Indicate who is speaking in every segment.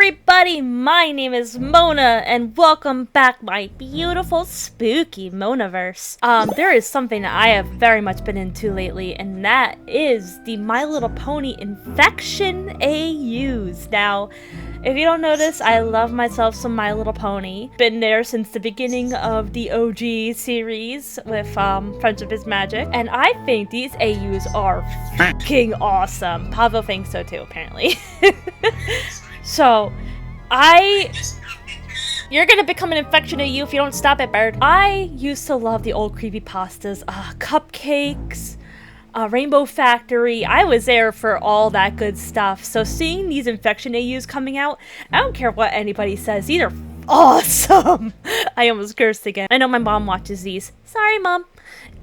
Speaker 1: everybody, my name is Mona, and welcome back my beautiful spooky Monaverse. There is something that I have very much been into lately, and that is the My Little Pony infection AUs. Now, if you don't notice, I love myself some My Little Pony. Been there since the beginning of the OG series with Friendship is Magic, and I think these AUs are fucking awesome. Pavo thinks so too, apparently. So, you're gonna become an infection AU if you don't stop it, bird. I used to love the old creepypastas, Cupcakes, Rainbow Factory. I was there for all that good stuff. So seeing these infection AUs coming out, I don't care what anybody says, these are awesome. I almost cursed again. I know my mom watches these. Sorry, Mom.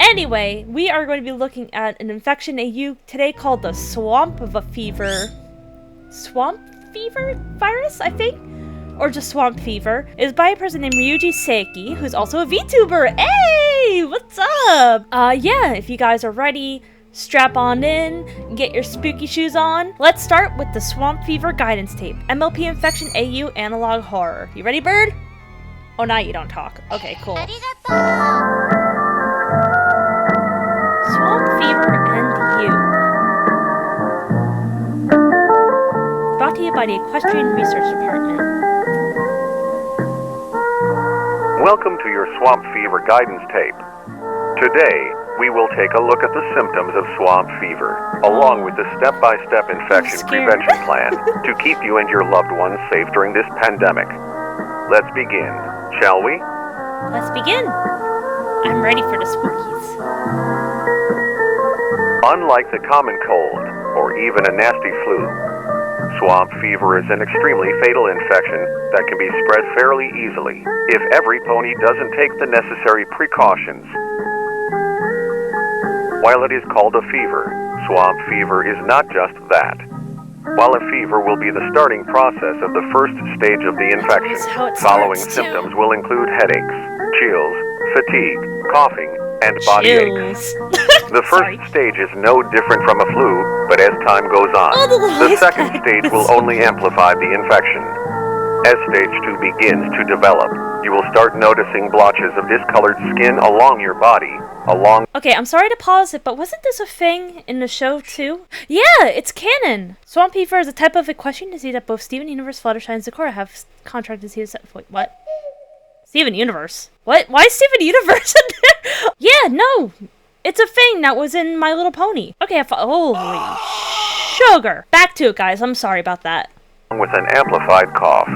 Speaker 1: Anyway, we are going to be looking at an infection AU today called the Swamp Fever virus, I think? Or just Swamp Fever. It is by a person named Ryuji Saeki, who's also a VTuber. Hey! What's up? Yeah, if you guys are ready, strap on in, get your spooky shoes on. Let's start with the Swamp Fever guidance tape. MLP Infection AU Analog Horror. You ready, bird? Oh, now you don't talk. Okay, cool. Swamp Fever and You. Brought to you by the Equestrian Research Department.
Speaker 2: Welcome to your Swamp Fever guidance tape. Today, we will take a look at the symptoms of swamp fever, along with the step-by-step infection prevention plan to keep you and your loved ones safe during this pandemic. Let's begin, shall we?
Speaker 1: Let's begin. I'm ready for the spookies.
Speaker 2: Unlike the common cold, or even a nasty flu, swamp fever is an extremely fatal infection that can be spread fairly easily if every pony doesn't take the necessary precautions. While it is called a fever, swamp fever is not just that. While a fever will be the starting process of the first stage of the infection, following symptoms will include headaches, chills, fatigue, coughing, and body aches. The first stage is no different from a flu, but as time goes on, the second stage will only amplify the infection. As stage 2 begins to develop, you will start noticing blotches of discolored skin along your body,
Speaker 1: Okay, I'm sorry to pause it, but wasn't this a thing in the show too? Yeah, it's canon! Swamp Fever is a type of equestrian disease that both Steven Universe, Fluttershy, and Sakura have contracted to set. Wait, what? Steven Universe? What? Why is Steven Universe in there? Yeah, no! It's a thing that was in My Little Pony. Okay, holy sugar! Back to it, guys. I'm sorry about that.
Speaker 2: With an amplified cough.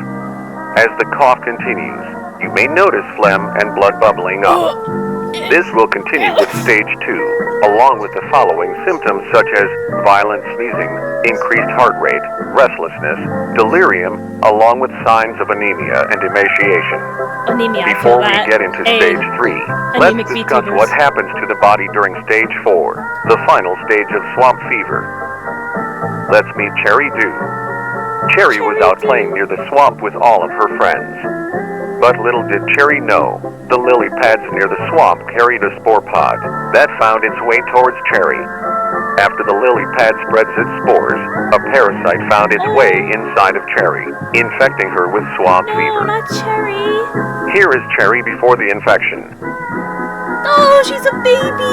Speaker 2: As the cough continues, you may notice phlegm and blood bubbling up. This will continue with stage 2, along with the following symptoms such as violent sneezing, increased heart rate, restlessness, delirium, along with signs of anemia and emaciation. Before we get into stage 3, let's discuss what happens to the body during stage 4, the final stage of swamp fever. Let's meet Cherry Dew. Cherry was out playing near the swamp with all of her friends. But little did Cherry know, the lily pads near the swamp carried a spore pod that found its way towards Cherry. After the lily pad spreads its spores, a parasite found its way inside of Cherry, infecting her with swamp fever.
Speaker 1: Not Cherry.
Speaker 2: Here is Cherry before the infection.
Speaker 1: Oh, she's a baby.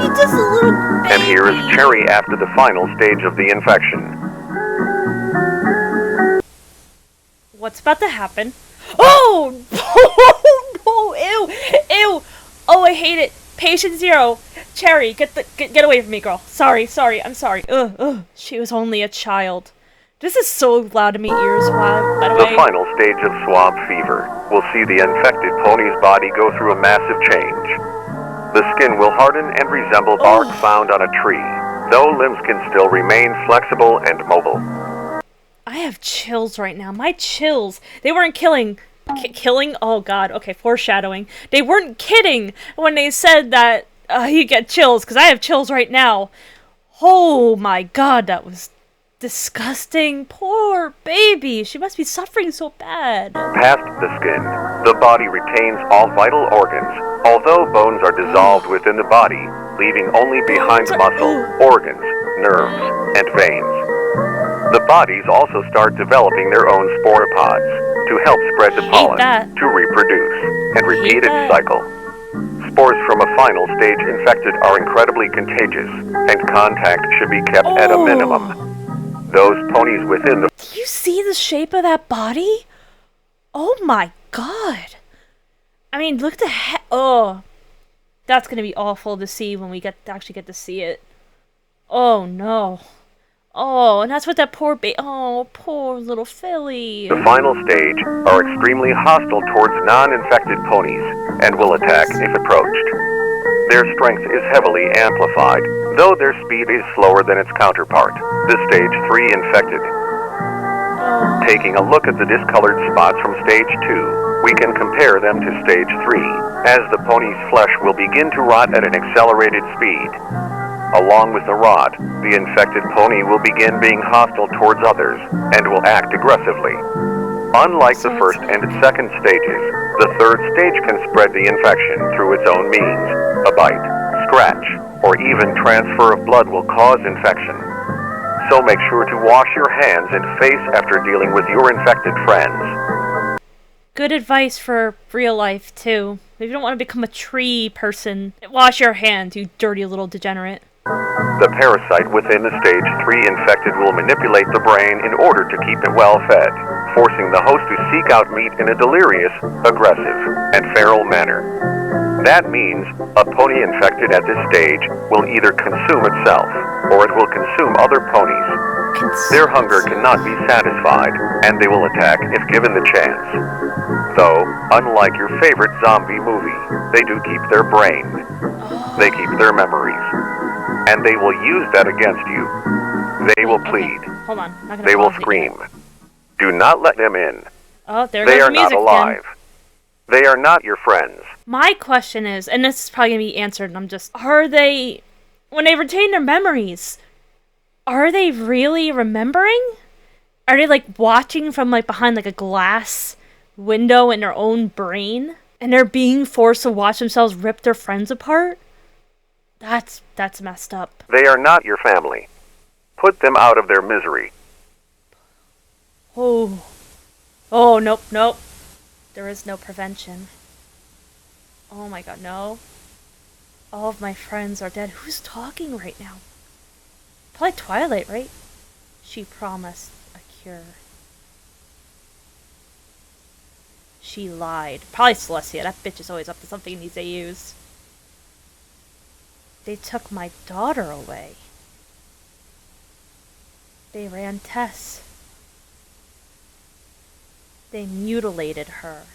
Speaker 1: She's just a little baby.
Speaker 2: And here is Cherry after the final stage of the infection.
Speaker 1: What's about to happen? Oh! Oh, ew! Ew! Oh, I hate it. Patient 0. Cherry, get away from me, girl. Sorry, I'm sorry. Ugh. She was only a child. This is so loud in my ears. Wow, by the way.
Speaker 2: The final stage of swamp fever will see the infected pony's body go through a massive change. The skin will harden and resemble bark found on a tree, though limbs can still remain flexible and mobile.
Speaker 1: I have chills right now. My chills. They weren't killing? Oh god, okay, foreshadowing. They weren't kidding when they said that you get chills, because I have chills right now. Oh my god, that was disgusting. Poor baby. She must be suffering so bad.
Speaker 2: Past the skin, the body retains all vital organs, although bones are dissolved within the body, leaving only behind muscle, organs, nerves, and veins. The bodies also start developing their own sporopods to help spread the pollen to reproduce and repeat its cycle. Spores from a final stage infected are incredibly contagious, and contact should be kept at a minimum. Those ponies within the...
Speaker 1: Do you see the shape of that body? Oh my god. I mean, look at the head. Oh. That's gonna be awful to see when we actually get to see it. Oh no. Oh, and that's what that poor oh, poor little filly.
Speaker 2: The final stage are extremely hostile towards non-infected ponies and will attack if approached. Their strength is heavily amplified, though their speed is slower than its counterpart, the Stage 3 infected. Taking a look at the discolored spots from Stage 2, we can compare them to Stage 3, as the pony's flesh will begin to rot at an accelerated speed. Along with the rot, the infected pony will begin being hostile towards others and will act aggressively. Unlike the first and second stages, the third stage can spread the infection through its own means. A bite, scratch, or even transfer of blood will cause infection. So make sure to wash your hands and face after dealing with your infected friends.
Speaker 1: Good advice for real life, too. If you don't want to become a tree person, wash your hands, you dirty little degenerate.
Speaker 2: The parasite within the Stage 3 infected will manipulate the brain in order to keep it well fed, forcing the host to seek out meat in a delirious, aggressive, and feral manner. That means a pony infected at this stage will either consume itself, or it will consume other ponies. Their hunger cannot be satisfied, and they will attack if given the chance. Though, unlike your favorite zombie movie, they do keep their brain. They keep their memories. And they will use that against you. They will plead.
Speaker 1: Okay. Hold on.
Speaker 2: They will scream. Do not let them in.
Speaker 1: Oh, there
Speaker 2: they
Speaker 1: goes
Speaker 2: are
Speaker 1: the music
Speaker 2: not alive.
Speaker 1: again.
Speaker 2: They are not your friends.
Speaker 1: My question is, and this is probably going to be answered, and are they, when they retain their memories, are they really remembering? Are they, like, watching from, like, behind, like, a glass window in their own brain? And they're being forced to watch themselves rip their friends apart? That's messed up.
Speaker 2: They are not your family. Put them out of their misery.
Speaker 1: Oh, nope. There is no prevention. Oh my god, no. All of my friends are dead. Who's talking right now? Probably Twilight, right? She promised a cure. She lied. Probably Celestia. That bitch is always up to something in these AUs. They took my daughter away. They ran Tess. They mutilated her.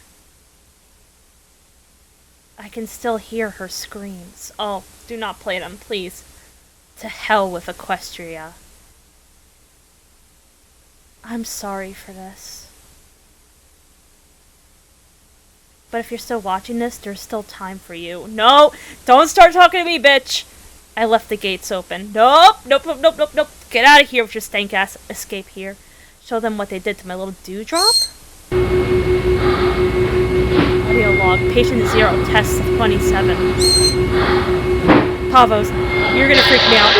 Speaker 1: I can still hear her screams. Oh, do not play them, please. To hell with Equestria. I'm sorry for this. But if you're still watching this, there's still time for you. No! Don't start talking to me, bitch! I left the gates open. Nope! Get out of here with your stank ass. Escape here. Show them what they did to my little dewdrop. Audio log. Patient 0. Test of 27. Pavos, you're gonna freak me out.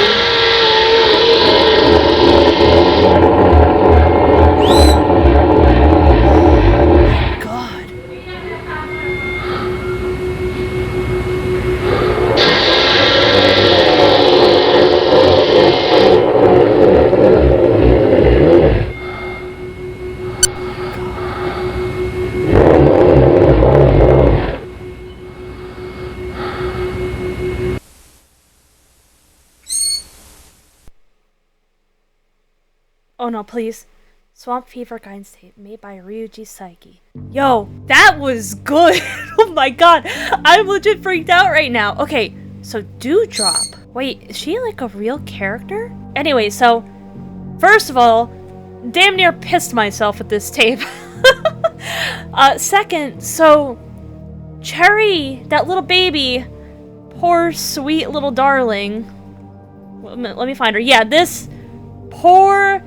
Speaker 1: Oh no, please. Swamp Fever Guidance Tape made by Ryuji Saeki. Yo, that was good! Oh my god, I'm legit freaked out right now. Okay, so Dewdrop. Wait, is she like a real character? Anyway, so, first of all, damn near pissed myself with this tape. Second, so, Cherry, that little baby, poor sweet little darling. Let me find her. Yeah, this poor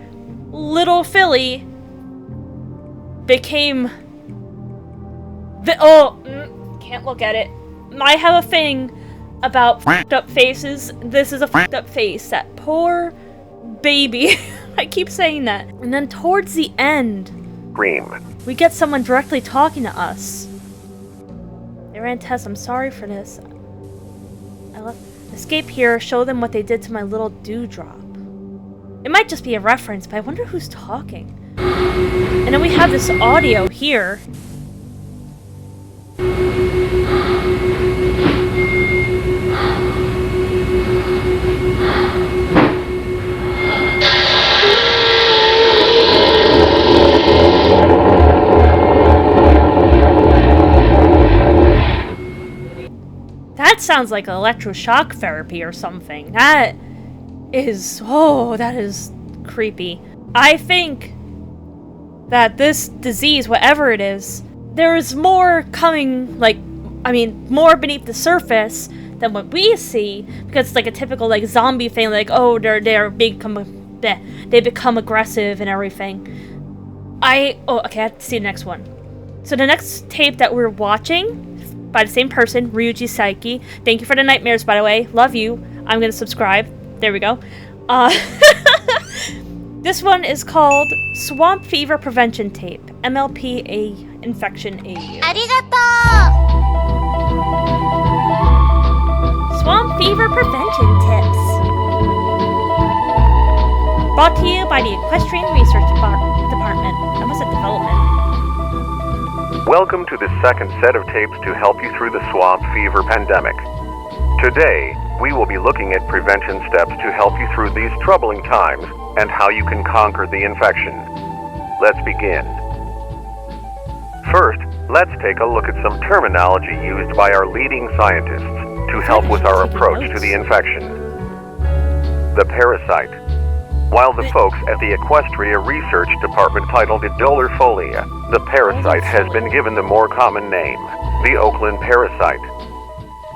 Speaker 1: little filly became can't look at it. I have a thing about f***ed up faces. This is a f***ed up face. That poor baby I keep saying that. And then towards the end,
Speaker 2: Scream.
Speaker 1: we get someone directly talking to us. They ran tests. I'm sorry for this. I left. Escape here. Show them what they did to my little dewdrop. It might just be a reference, but I wonder who's talking. And then we have this audio here. That sounds like electroshock therapy or something. That is creepy. I think that this disease, whatever it is, there is more coming, more beneath the surface than what we see, because it's like a typical like zombie thing, like, oh, they become aggressive and everything. Okay, I have to see the next one. So the next tape that we're watching by the same person, Ryuji Saeki. Thank you for the nightmares, by the way. Love you. I'm gonna subscribe. There we go. This one is called Swamp Fever Prevention Tape, MLP Infection AU. Swamp Fever Prevention Tips. Brought to you by the Equestrian Research Department. That was a development.
Speaker 2: Welcome to the second set of tapes to help you through the swamp fever pandemic. Today, we will be looking at prevention steps to help you through these troubling times and how you can conquer the infection. Let's begin. First, let's take a look at some terminology used by our leading scientists to help with our approach to the infection. The parasite. While the folks at the Equestria Research Department titled it Dolorfolia, the parasite has been given the more common name, the Oakland parasite.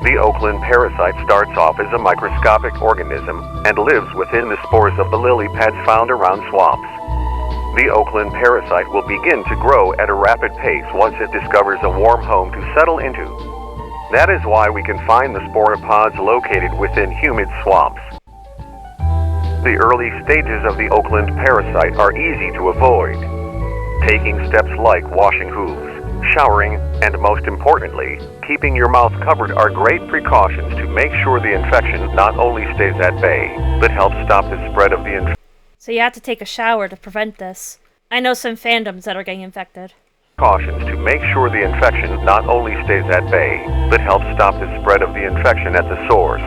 Speaker 2: The Oakland parasite starts off as a microscopic organism and lives within the spores of the lily pads found around swamps. The Oakland parasite will begin to grow at a rapid pace once it discovers a warm home to settle into. That is why we can find the sporopods located within humid swamps. The early stages of the Oakland parasite are easy to avoid. Taking steps like washing hooves, showering, and most importantly, keeping your mouth covered are great precautions to make sure the infection not only stays at bay, but helps stop the spread of the infection.
Speaker 1: So you have to take a shower to prevent this. I know some fandoms that are getting infected.
Speaker 2: Precautions to make sure the infection not only stays at bay, but helps stop the spread of the infection at the source.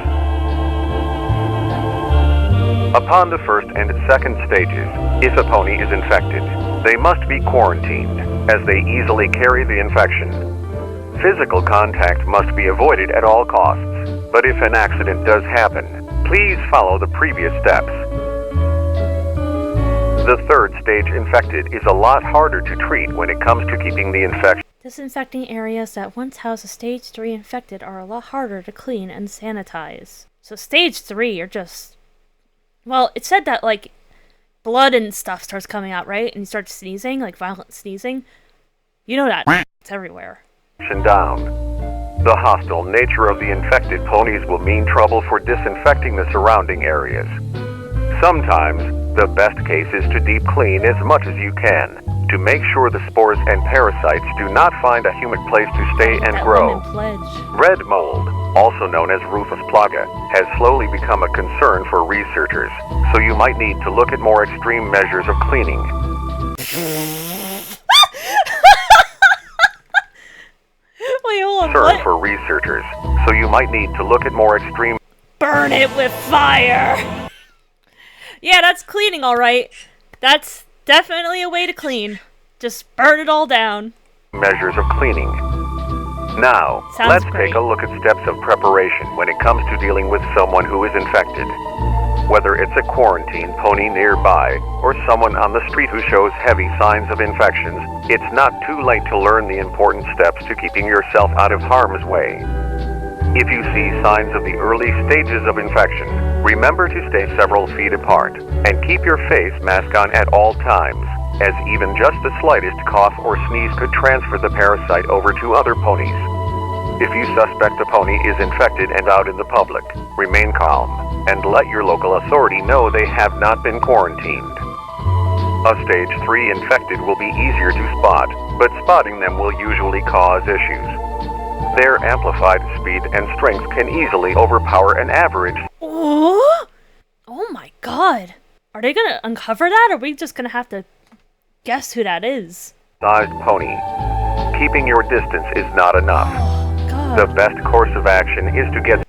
Speaker 2: Upon the first and second stages, if a pony is infected, they must be quarantined, as they easily carry the infection. Physical contact must be avoided at all costs, but if an accident does happen, please follow the previous steps. The third stage infected is a lot harder to treat when it comes to keeping the infection.
Speaker 1: Disinfecting areas that once housed a stage 3 infected are a lot harder to clean and sanitize. So stage 3 are just... Well, it said that, like, blood and stuff starts coming out, right? And you start sneezing, like violent sneezing. You know that. It's everywhere.
Speaker 2: Down. The hostile nature of the infected ponies will mean trouble for disinfecting the surrounding areas. Sometimes, the best case is to deep clean as much as you can to make sure the spores and parasites do not find a humid place to stay and grow. Red mold, also known as Rufus plaga, has slowly become a concern for researchers, so you might need to look at more extreme measures of cleaning.
Speaker 1: Wait, hold on,
Speaker 2: Concern
Speaker 1: what?
Speaker 2: for researchers, so you might need to look at more extreme...
Speaker 1: Burn it with fire! Yeah, that's cleaning, alright. That's definitely a way to clean. Just burn it all down.
Speaker 2: Measures of cleaning. Now, let's take a look at steps of preparation when it comes to dealing with someone who is infected. Whether it's a quarantine pony nearby or someone on the street who shows heavy signs of infections, it's not too late to learn the important steps to keeping yourself out of harm's way. If you see signs of the early stages of infection, remember to stay several feet apart and keep your face mask on at all times, as even just the slightest cough or sneeze could transfer the parasite over to other ponies. If you suspect a pony is infected and out in the public, remain calm and let your local authority know they have not been quarantined. A stage 3 infected will be easier to spot, but spotting them will usually cause issues. Their amplified speed and strength can easily overpower an average.
Speaker 1: Oh my god. Are they gonna uncover that, or are we just gonna have to guess who that is?
Speaker 2: Sized pony. Keeping your distance is not enough.
Speaker 1: Oh, god.
Speaker 2: The best course of action is to get...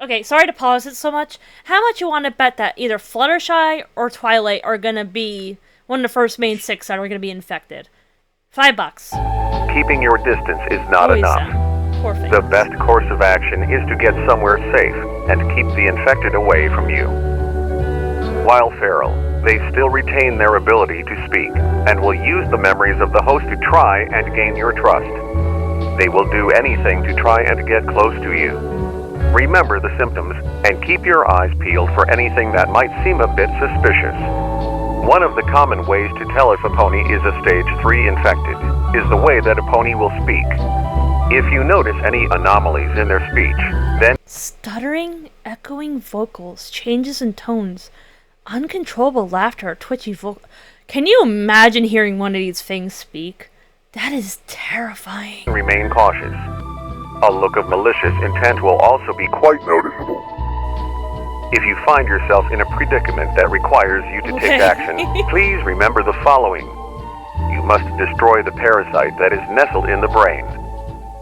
Speaker 1: Okay, sorry to pause it so much. How much you want to bet that either Fluttershy or Twilight are gonna be one of the first main 6 that are gonna be infected? $5.
Speaker 2: Keeping your distance is not
Speaker 1: Always
Speaker 2: enough.
Speaker 1: them. Poor thing.
Speaker 2: The best course of action is to get somewhere safe and keep the infected away from you. While feral, they still retain their ability to speak and will use the memories of the host to try and gain your trust. They will do anything to try and get close to you. Remember the symptoms and keep your eyes peeled for anything that might seem a bit suspicious. One of the common ways to tell if a pony is a stage 3 infected is the way that a pony will speak. If you notice any anomalies in their speech, then
Speaker 1: stuttering, echoing vocals, changes in tones, uncontrollable laughter, or twitchy vocal. Can you imagine hearing one of these things speak? That is terrifying.
Speaker 2: remain cautious. A look of malicious intent will also be quite noticeable. If you find yourself in a predicament that requires you to take action, please remember the following. You must destroy the parasite that is nestled in the brain.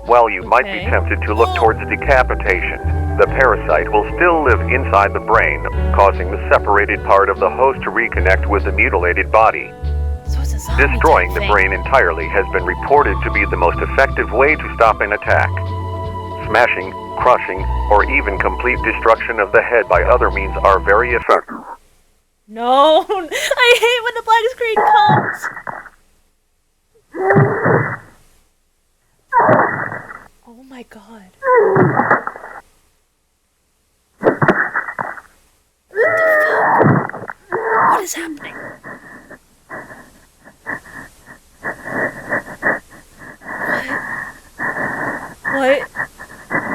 Speaker 2: While you might be tempted to look towards decapitation, the parasite will still live inside the brain, causing the separated part of the host to reconnect with the mutilated body.
Speaker 1: So it's a zombie
Speaker 2: Destroying
Speaker 1: type
Speaker 2: the
Speaker 1: thing.
Speaker 2: brain entirely has been reported to be the most effective way to stop an attack. Smashing, crushing, or even complete destruction of the head by other means are very effective.
Speaker 1: No, I hate when the black screen comes. Oh my god. What the fuck? What is happening? What?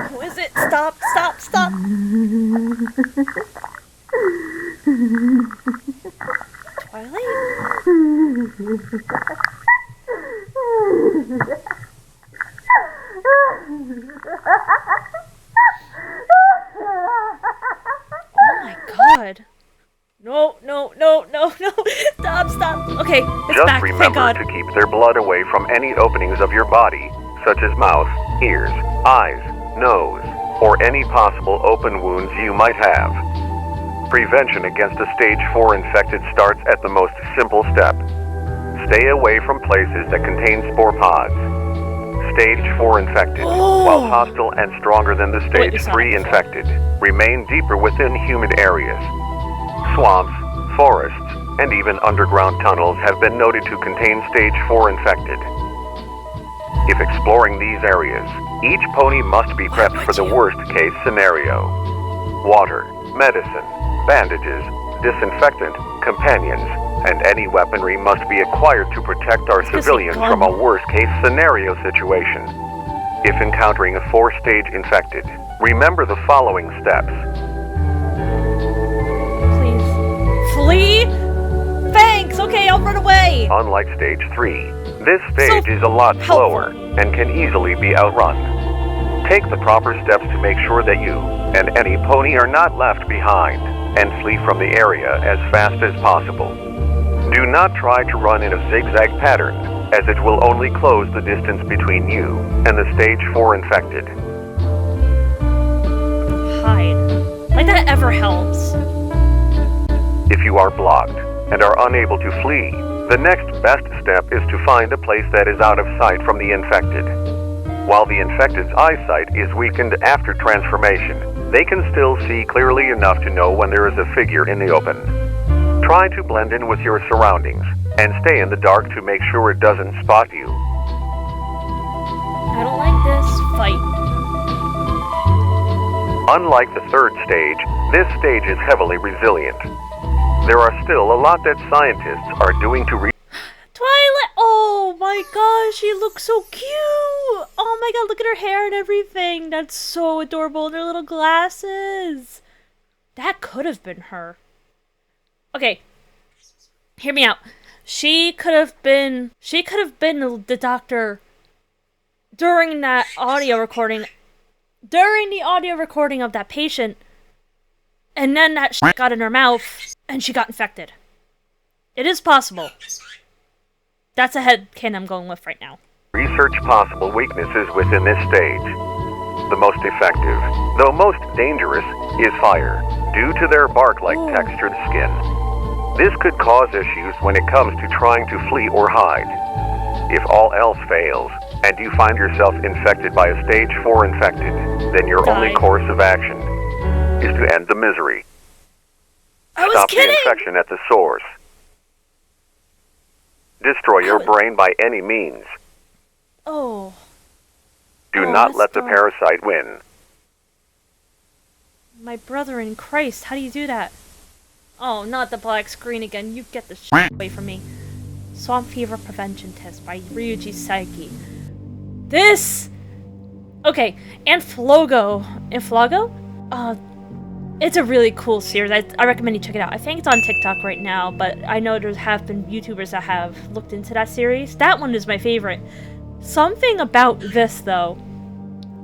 Speaker 1: Who is it? Stop, stop, stop. Twilight? Oh my god. No, no, no, no, no. Stop, stop. Okay, it's
Speaker 2: Just
Speaker 1: back, thank
Speaker 2: remember
Speaker 1: god.
Speaker 2: to keep their blood away from any openings of your body, such as mouth, ears, eyes, nose, or any possible open wounds you might have. Prevention against a stage 4 infected starts at the most simple step. Stay away from places that contain spore pods. Stage 4 infected, while hostile and stronger than the stage 3 infected, remain deeper within humid areas. Swamps, forests, and even underground tunnels have been noted to contain stage 4 infected. If exploring these areas, each pony must be prepped for the worst case scenario. Water, medicine, bandages, disinfectant, companions, and any weaponry must be acquired to protect our civilians from a worst case scenario situation. If encountering a 4-stage infected, remember the following steps.
Speaker 1: Flee? Thanks! Okay, I'll run away!
Speaker 2: Unlike stage 3, this stage is a lot slower and can easily be outrun. Take the proper steps to make sure that you and any pony are not left behind, and flee from the area as fast as possible. Do not try to run in a zigzag pattern, as it will only close the distance between you and the stage 4 infected.
Speaker 1: Hide. Like that ever helps.
Speaker 2: If you are blocked and are unable to flee, the next best step is to find a place that is out of sight from the infected. While the infected's eyesight is weakened after transformation, they can still see clearly enough to know when there is a figure in the open. Try to blend in with your surroundings and stay in the dark to make sure it doesn't spot you.
Speaker 1: I don't like this. Fight.
Speaker 2: Unlike the 3rd stage, this stage is heavily resilient. There are still a lot that scientists are doing to
Speaker 1: Twilight! Oh my gosh, she looks so cute! Oh my god, look at her hair and everything. That's so adorable. And her little glasses. That could have been her. Okay, hear me out. She could have been the doctor during that audio recording. During the audio recording of that patient. And then that shit got in her mouth, and she got infected. It is possible. That's a headcanon I'm going with right now.
Speaker 2: Research possible weaknesses within this stage. The most effective, though most dangerous, is fire, due to their bark-like textured skin. This could cause issues when it comes to trying to flee or hide. If all else fails, and you find yourself infected by a stage 4 infected, then your only course of action is to end the misery. Stop the infection at the source. Destroy your brain by any means.
Speaker 1: Oh.
Speaker 2: Do not let the parasite win.
Speaker 1: My brother in Christ, how do you do that? Oh, not the black screen again. You get the shit away from me. Swamp Fever Prevention Test by Ryuji Saeki. This... Okay, Inflago? It's a really cool series. I recommend you check it out. I think it's on TikTok right now, but I know there have been YouTubers that have looked into that series. That one is my favorite. Something about this, though,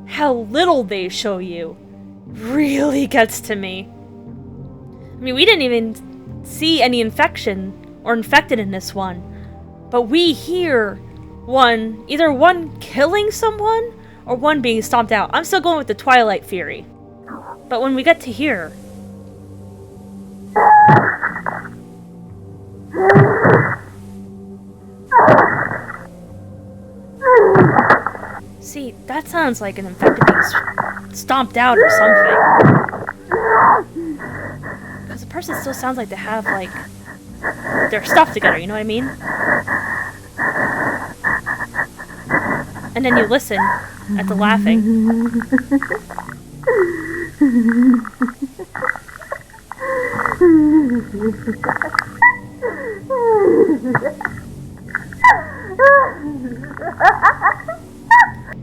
Speaker 1: how little they show you, really gets to me. I mean, we didn't even see any infection or infected in this one, but we hear either one killing someone or one being stomped out. I'm still going with the Twilight theory. But when we get to here... See, that sounds like an infected being stomped out or something. Because the person still sounds like they have, like, their stuff together, you know what I mean? And then you listen at the laughing.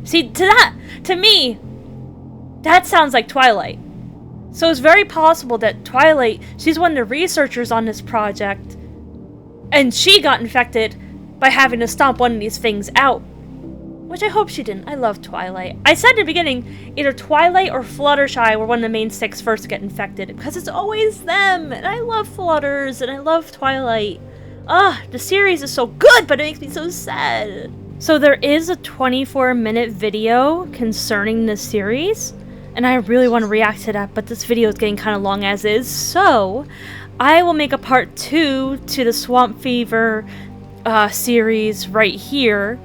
Speaker 1: See, to me, that sounds like Twilight. So it's very possible that Twilight, she's one of the researchers on this project, and she got infected by having to stomp one of these things out. Which I hope she didn't. I love Twilight. I said in the beginning, either Twilight or Fluttershy were one of the main six first to get infected, because it's always them, and I love Flutters, and I love Twilight. The series is so good, but it makes me so sad. So there is a 24-minute video concerning this series, and I really want to react to that, but this video is getting kind of long as is, so I will make a part 2 to the Swamp Fever series right here,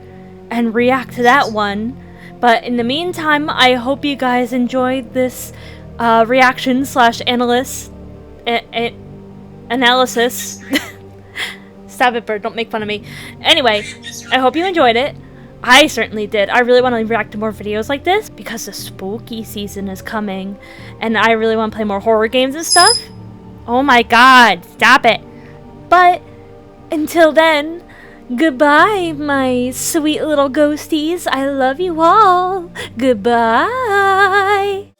Speaker 1: and react to that one. But in the meantime, I hope you guys enjoyed this reaction / analysis. Stop it, Bird, don't make fun of me. Anyway, I hope you enjoyed it. I certainly did. I really want to react to more videos like this because the spooky season is coming, and I really want to play more horror games and stuff. Oh my god, stop it. But until then, goodbye, my sweet little ghosties. I love you all. Goodbye.